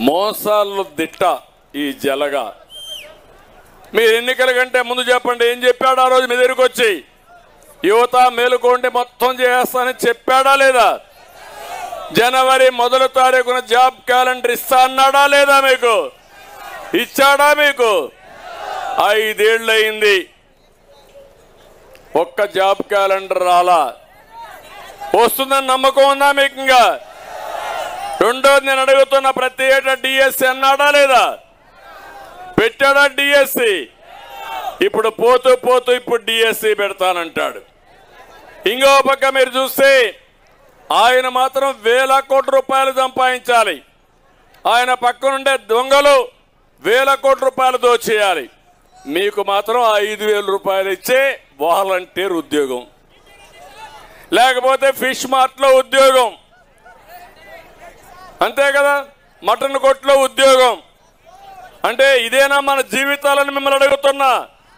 మోసాలు దిట్ట ఈ జలగా. మీరు ఎన్నికల కంటే ముందు చెప్పండి, ఏం చెప్పాడు ఆ రోజు మీ దగ్గరికి వచ్చి? యువత మేలుకోండి మొత్తం చేస్తానని చెప్పాడా లేదా? జనవరి 1వ తారీఖున జాబ్ క్యాలెండర్ ఇస్తా అన్నాడా లేదా? మీకు ఇచ్చాడా? మీకు 5 ఏళ్ళు అయింది, ఒక్క జాబ్ క్యాలెండర్ రాలా. వస్తుందని నమ్మకం ఉందా మీకు? ఇంకా రెండోది నేను అడుగుతున్న, ప్రతి ఏటా డిఎస్సి అన్నాడా లేదా? పెట్టాడా డిఎస్సి? ఇప్పుడు పోతూ పోతూ ఇప్పుడు డిఎస్సి పెడతానంటాడు. ఇంకో పక్క మీరు చూస్తే ఆయన మాత్రం వేల కోట్ల రూపాయలు సంపాదించాలి, ఆయన పక్కనుండే దొంగలు వేల కోట్ల రూపాయలు దోచేయాలి. మీకు మాత్రం 5,000 రూపాయలు ఇచ్చే వాలంటీర్ ఉద్యోగం, లేకపోతే ఫిష్ మార్ట్లో ఉద్యోగం, అంతే కదా, మటన్ కొట్లో ఉద్యోగం. అంటే ఇదేనా మన జీవితాలను మిమ్మల్ని అడుగుతున్నా?